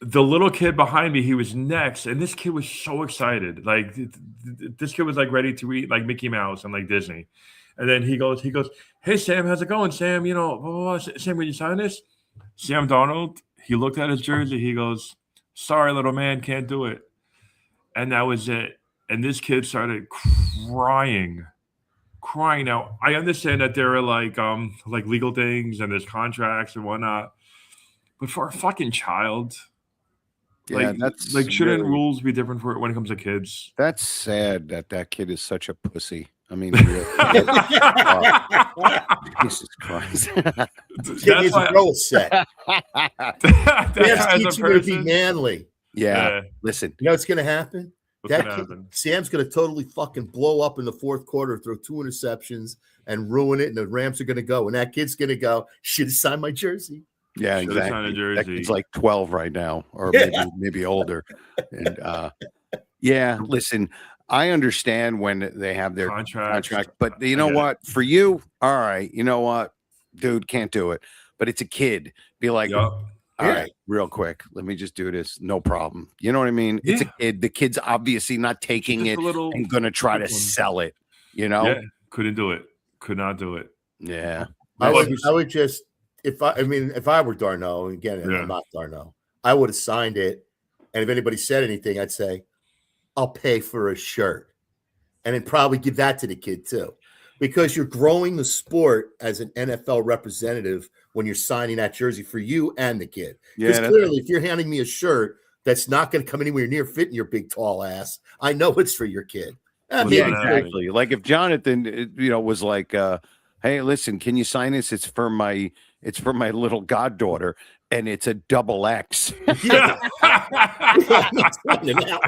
The little kid behind me, he was next, and this kid was so excited. Like, this kid was like ready to eat like Mickey Mouse and like Disney. And then he goes, hey, Sam, how's it going, Sam? You know, blah, blah, blah. Sam, will you sign this? Sam Donald, he looked at his jersey. He goes, sorry, little man, can't do it. And that was it. And this kid started crying. Now, I understand that there are like legal things and there's contracts and whatnot. But for a fucking child, Yeah, that's like, shouldn't rules be different for when it comes to kids? That's sad that kid is such a pussy. I mean, Jesus Christ. Kid needs a roll set. That's teaching you to be manly. Yeah. Listen. You know what's going to happen? Sam's going to totally fucking blow up in the fourth quarter, throw 2 interceptions and ruin it. And the Rams are going to go. And that kid's going to go, should have signed my jersey. Yeah, exactly. That kid's like 12 right now, or maybe older. And listen, I understand when they have their contract, but you know what? For you, all right, you know what? Dude, can't do it. But it's a kid. Be like, all right, real quick, let me just do this. No problem. You know what I mean? It's a kid. The kid's obviously not taking it and going to try to sell it, you know? Yeah, couldn't do it. Could not do it. Yeah. I would just, if I were Darno, again, I'm not Darno, I would have signed it. And if anybody said anything, I'd say, I'll pay for a shirt. And then probably give that to the kid too. Because you're growing the sport as an NFL representative when you're signing that jersey for you and the kid. Because clearly, if you're handing me a shirt that's not going to come anywhere near fitting your big tall ass, I know it's for your kid. Exactly. Like if Jonathan, was like, "Hey, listen, can you sign this? It's for my little goddaughter, and it's a XX."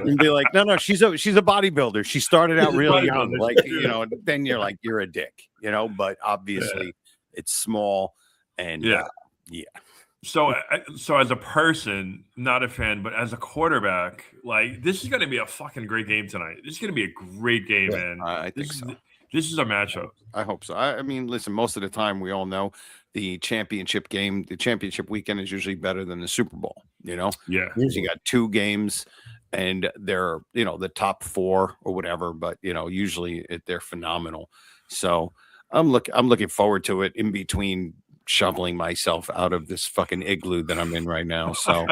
And be like, no, she's a bodybuilder. She started out really young, like then you're like, you're a dick, But obviously, it's small, and So as a person, not a fan, but as a quarterback, like, this is going to be a fucking great game tonight. This is going to be a great game, man. I think so. This is a matchup. I hope so. I mean, listen, most of the time we all know the championship weekend is usually better than the Super Bowl, Yeah. You got 2 games and they're, the top 4 or whatever, but usually they're phenomenal. So I'm looking forward to it in between shoveling myself out of this fucking igloo that I'm in right now. So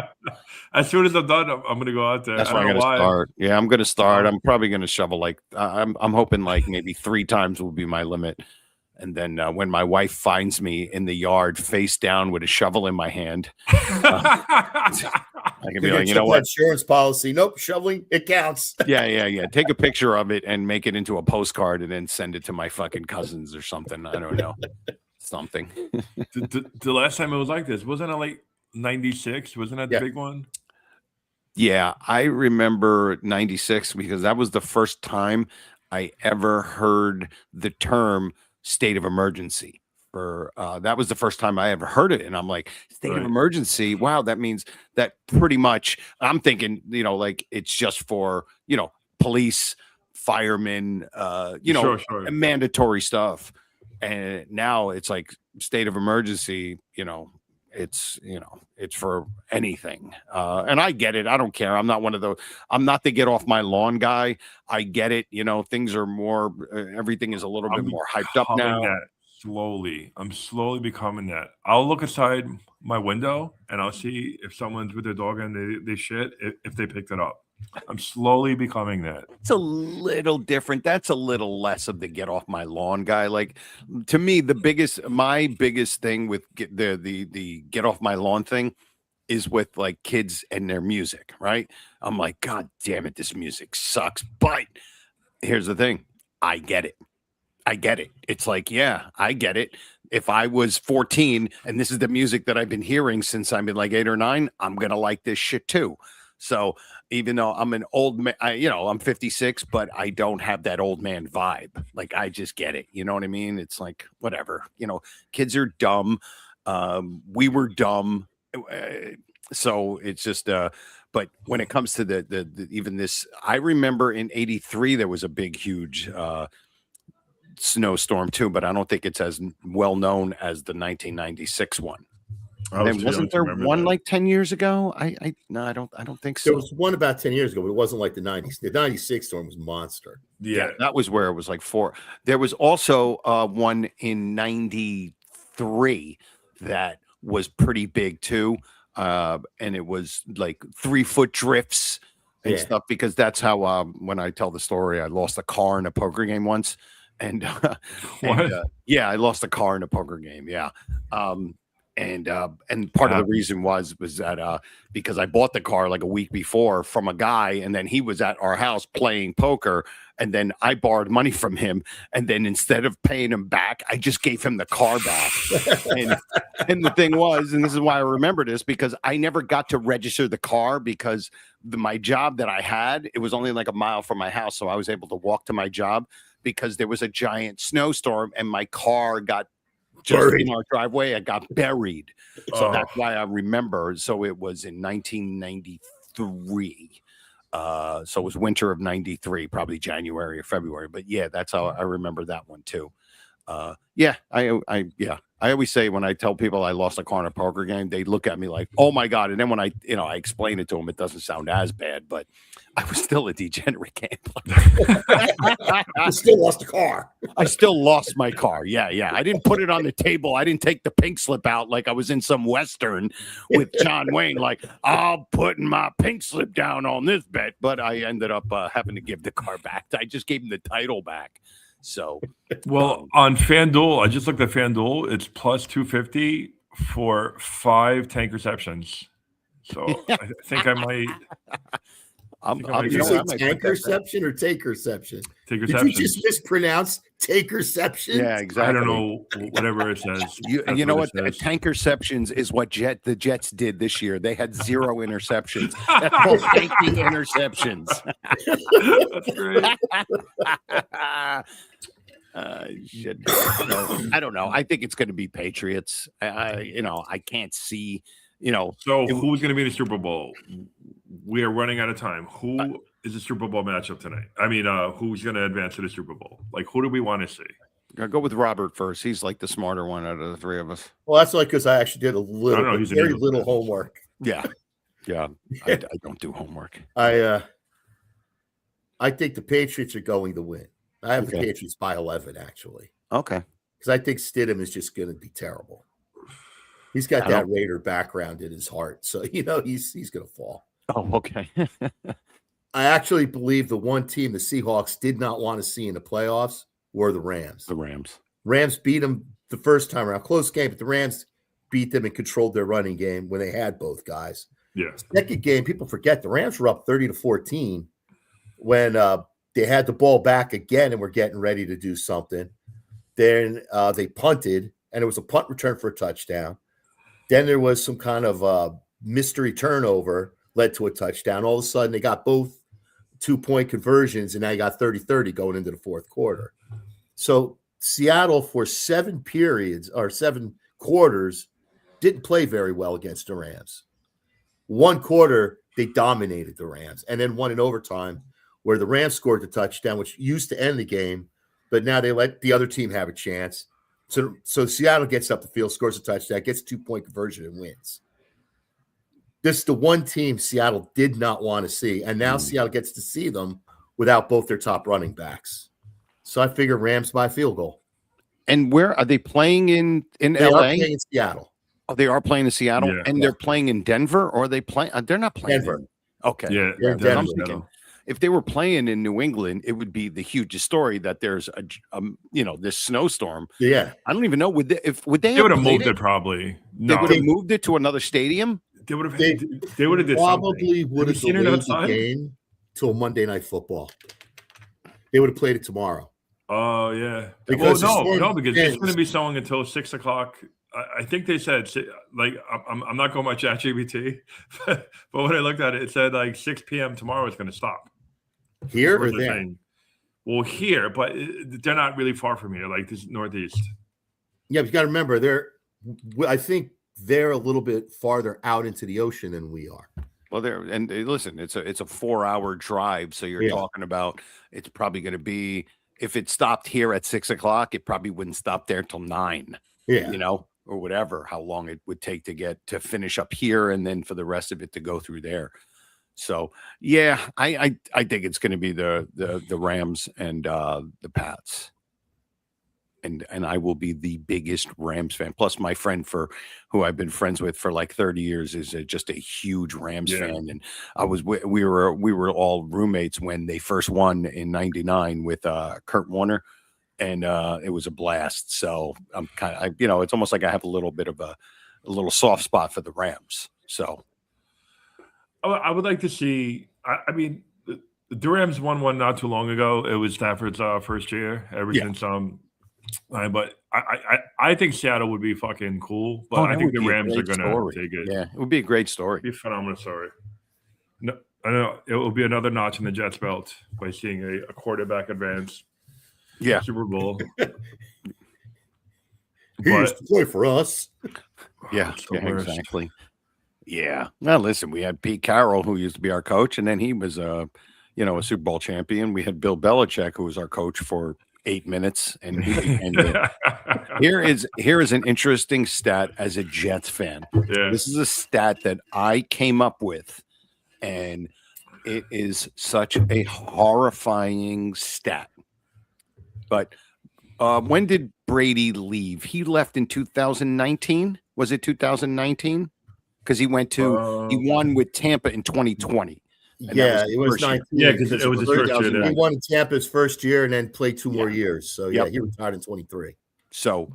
as soon as I'm done, I'm going to go out there. That's why I'm going to start. Yeah, I'm going to start. I'm probably going to shovel I'm hoping like maybe 3 times will be my limit. And then when my wife finds me in the yard face down with a shovel in my hand, I can be like, you know what? Insurance policy. Nope. Shoveling. It counts. Yeah. Take a picture of it and make it into a postcard and then send it to my fucking cousins or something. I don't know. Something. The last time it was like this, wasn't it like 96? Wasn't that the big one? Yeah, I remember 96 because that was the first time I ever heard the term state of emergency. That was the first time I ever heard it, and I'm like, state of emergency. Wow, that means that pretty much. I'm thinking, like it's just for police, firemen, mandatory stuff. And now it's like state of emergency, it's for anything. And I get it. I don't care. I'm not one of those. I'm not the get off my lawn guy. I get it. Things are more, everything is a little bit more hyped up now. I'm slowly becoming that. I'll look aside my window and I'll see if someone's with their dog and they shit, if they picked it up. I'm slowly becoming that. It's a little different. That's a little less of the get off my lawn guy. Like, to me, my biggest thing with the get off my lawn thing is with like kids and their music, right? I'm like, God damn it, this music sucks. But here's the thing. I get it. It's like, yeah, I get it. If I was 14 and this is the music that I've been hearing since I've been like 8 or 9, I'm going to like this shit too. So even though I'm an old man, I'm 56, but I don't have that old man vibe. Like, I just get it. You know what I mean? It's like, whatever, kids are dumb. We were dumb. So it's just but when it comes to the even this, I remember in 83 there was a big huge snowstorm too, but I don't think it's as well known as the 1996 one. And then wasn't there one like 10 years ago? No, I don't think so. There was one about 10 years ago, but it wasn't like the 90s. The 96 storm was a monster. Yeah, that was where it was like 4. There was also one in 93 that was pretty big too. And it was like 3-foot drifts and stuff, because that's how when I tell the story, I lost a car in a poker game once. And, I lost a car in a poker game. Yeah. And part of the reason was that because I bought the car like a week before from a guy, and then he was at our house playing poker, and then I borrowed money from him, and then instead of paying him back, I just gave him the car back. and the thing was, and this is why I remember this, because I never got to register the car because my job that I had, it was only like a mile from my house, so I was able to walk to my job because there was a giant snowstorm and my car got just in our driveway. I got buried. So that's why I remember. So it was in 1993. So it was winter of 93, probably January or February. But yeah, that's how I remember that one too. I always say when I tell people I lost a car in a poker game, they look at me like, oh my God. And then when I explain it to them, it doesn't sound as bad, but I was still a degenerate gambler. I still lost a car. I still lost my car. Yeah. I didn't put it on the table. I didn't take the pink slip out like I was in some Western with John Wayne, like, I'm putting my pink slip down on this bet. But I ended up having to give the car back. I just gave him the title back. So, on FanDuel, I just looked at FanDuel. It's plus 250 for 5 tank receptions. So I think I might. Did you say tank reception or take reception? Take reception. Did you just mispronounce take reception? Yeah, exactly. I don't know, whatever it says. You know what? Tank receptions is what the Jets did this year. They had 0 interceptions. That's called tanking interceptions. That's great. Shit. I don't know. I think it's going to be Patriots. I can't see. So who's going to be in the Super Bowl? We are running out of time. Who is the Super Bowl matchup tonight? I mean, who's going to advance to the Super Bowl? Like, who do we want to see? I'll go with Robert first. He's like the smarter one out of the 3 of us. Well, that's like because I actually did very little homework. Yeah. I don't do homework. I think the Patriots are going to win. I have the Patriots by 11, actually. Okay. Because I think Stidham is just going to be terrible. He's got that Raider background in his heart, so he's going to fall. Oh, okay. I actually believe the one team the Seahawks did not want to see in the playoffs were the Rams. Rams beat them the first time around. Close game, but the Rams beat them and controlled their running game when they had both guys. Yeah. Second game, people forget the Rams were up 30-14 when they had the ball back again and were getting ready to do something. Then they punted, and it was a punt return for a touchdown. Then there was some kind of mystery turnover led to a touchdown. All of a sudden, they got both 2-point conversions, and now you got 30-30 going into the fourth quarter. So Seattle, for 7 quarters, didn't play very well against the Rams. One quarter, they dominated the Rams, and then won in overtime where the Rams scored the touchdown, which used to end the game, but now they let the other team have a chance. So Seattle gets up the field, scores a touchdown, gets a 2-point conversion, and wins. This is the one team Seattle did not want to see, and now Seattle gets to see them without both their top running backs. So I figure Rams by field goal. And where are they playing in They LA? are playing in Seattle. Oh, they are playing in Seattle, and they're playing in Denver, or are they playing? They're not playing Denver. Okay. Yeah, Denver. I'm thinking, if they were playing in New England, it would be the hugest story that there's this snowstorm. Yeah, I don't even know. Would they would have moved it probably. They would have moved it to another stadium. They would have did probably something. would have delayed the game till Monday Night Football. They would have played it tomorrow. Oh yeah. Because because it's going to be snowing until 6 o'clock. I think they said, like, I'm not going by ChatGPT, but when I looked at it, it said like 6 p.m. tomorrow is going to stop. Here or there? Well, here, but they're not really far from here, like this northeast. Yeah, but you got to remember, I think they're a little bit farther out into the ocean than we are. Well, listen, it's a 4-hour drive, so you're talking about it's probably going to be, if it stopped here at 6:00, it probably wouldn't stop there till 9. Yeah, or whatever, how long it would take to finish up here, and then for the rest of it to go through there. So yeah, I think it's going to be the Rams and the Pats. And I will be the biggest Rams fan. Plus, my friend who I've been friends with for like 30 years is just a huge Rams fan. And we were all roommates when they first won in '99 with Kurt Warner, and it was a blast. So I'm kind of, it's almost like I have a little bit of a little soft spot for the Rams. So I would like to see. I mean, the Rams won one not too long ago. It was Stafford's first year ever since but I think Seattle would be fucking cool. But I think the Rams are going to take it. Yeah, it would be a great story. It'd be a phenomenal story. No, I know it will be another notch in the Jets' belt by seeing a quarterback advance. Yeah, Super Bowl. He used to play for us. Yeah, exactly. Yeah. Now listen, we had Pete Carroll, who used to be our coach, and then he was a Super Bowl champion. We had Bill Belichick, who was our coach for 8 minutes, and here is an interesting stat as a Jets fan. Yeah. This is a stat that I came up with, and it is such a horrifying stat. But when did Brady leave? He left in 2019. Was it 2019? Because he won with Tampa in 2020. Yeah, it was 19. Yeah, because it was his first year. He won in Tampa's first year and then played 2 more years. So he retired in 23. So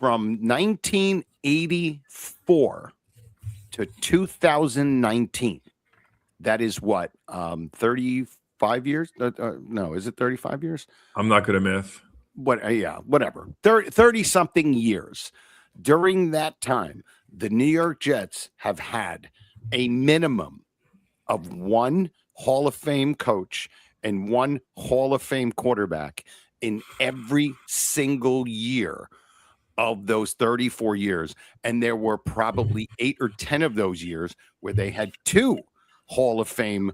from 1984 to 2019, that is what 35 years? No, is it 35 years? I'm not good at math. Whatever. 30 something years. During that time, the New York Jets have had a minimum of 1 Hall of Fame coach and 1 Hall of Fame quarterback in every single year of those 34 years. And there were probably 8 or 10 of those years where they had 2 Hall of Fame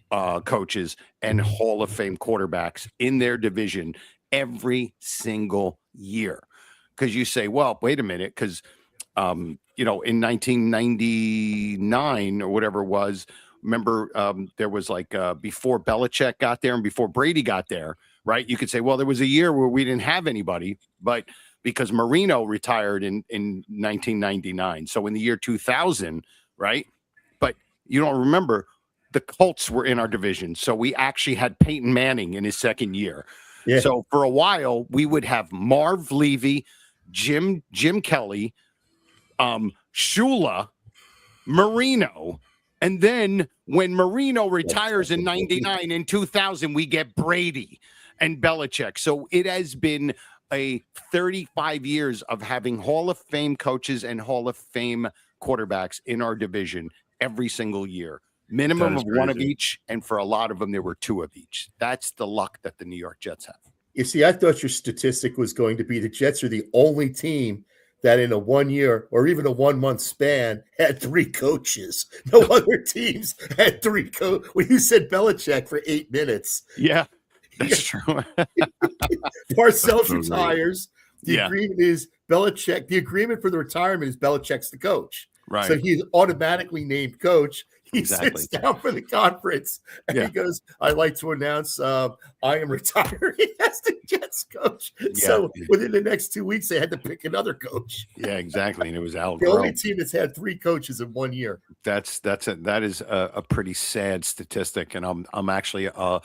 coaches and Hall of Fame quarterbacks in their division every single year. Because you say, well, wait a minute, because in 1999 or whatever it was, remember, there was like before Belichick got there and before Brady got there, right? You could say, well, there was a year where we didn't have anybody, but because Marino retired in 1999. So in the year 2000, right? But you don't remember, the Colts were in our division. So we actually had Peyton Manning in his second year. Yeah. So for a while, we would have Marv Levy, Jim Kelly, Shula, Marino. And then when Marino retires in 99 and 2000, we get Brady and Belichick. So it has been a 35 years of having Hall of Fame coaches and Hall of Fame quarterbacks in our division every single year. Minimum of 1 of each. And for a lot of them, there were 2 of each. That's the luck that the New York Jets have. You see, I thought your statistic was going to be the Jets are the only team that in a 1 year or even a 1 month span had 3 coaches. No other teams had 3 coaches. When you said Belichick for 8 minutes. Yeah, that's true. Parcells retires. The agreement is Belichick. The agreement for the retirement is Belichick's the coach. Right. So he's automatically named coach. He sits down for the conference and he goes, I'd like to announce I am retiring as the Jets coach. Yeah. So within the next 2 weeks, they had to pick another coach. Yeah, exactly. And it was Al. The only team that's had 3 coaches in 1 year. That is a pretty sad statistic. And I'm actually a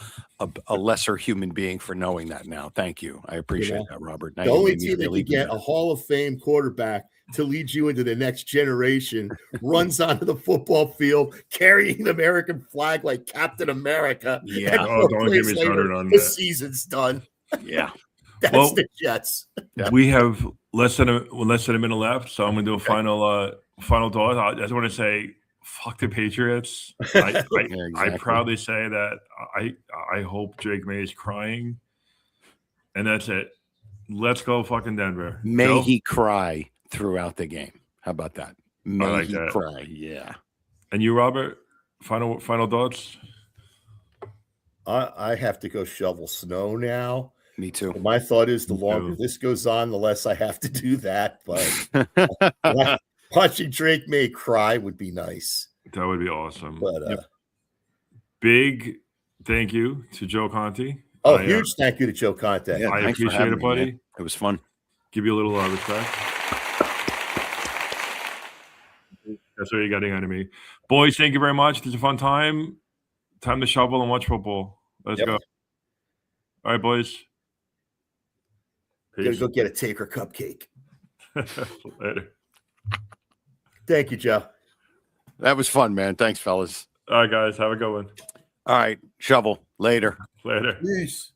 lesser human being for knowing that now. Thank you. I appreciate that, Robert. Now the only team that could get a Hall of Fame quarterback to lead you into the next generation runs onto the football field carrying the American flag like Captain America. Yeah. Don't get me started on the that. season's done. Yeah. That's the Jets. Yeah. We have less than a minute left, so I'm going to do a final thought. I just want to say, fuck the Patriots. I proudly say that I hope Drake May is crying, and that's it. Let's go fucking Denver. May he cry throughout the game. How about that? I May like he that. cry. Yeah. And you, Robert? Final thoughts? I have to go shovel snow now. Me too. My thought is the Me longer too. this goes on, the less I have to do that. But watching Drake May cry would be nice. That would be awesome. But big thank you to Joe Conte. Huge thank you to Joe Conte. Yeah, I thanks for appreciate having it, me, buddy. man. It was fun. Give you a little respect. That's what you're getting out of me. Boys, thank you very much. It's a fun time. Time to shovel and watch football. Let's go. All right, boys. Gotta Peace. go get a Taker cupcake. Later. Thank you, Joe. That was fun, man. Thanks, fellas. All right, guys. Have a good one. All right. Shovel. Later. Later. Peace.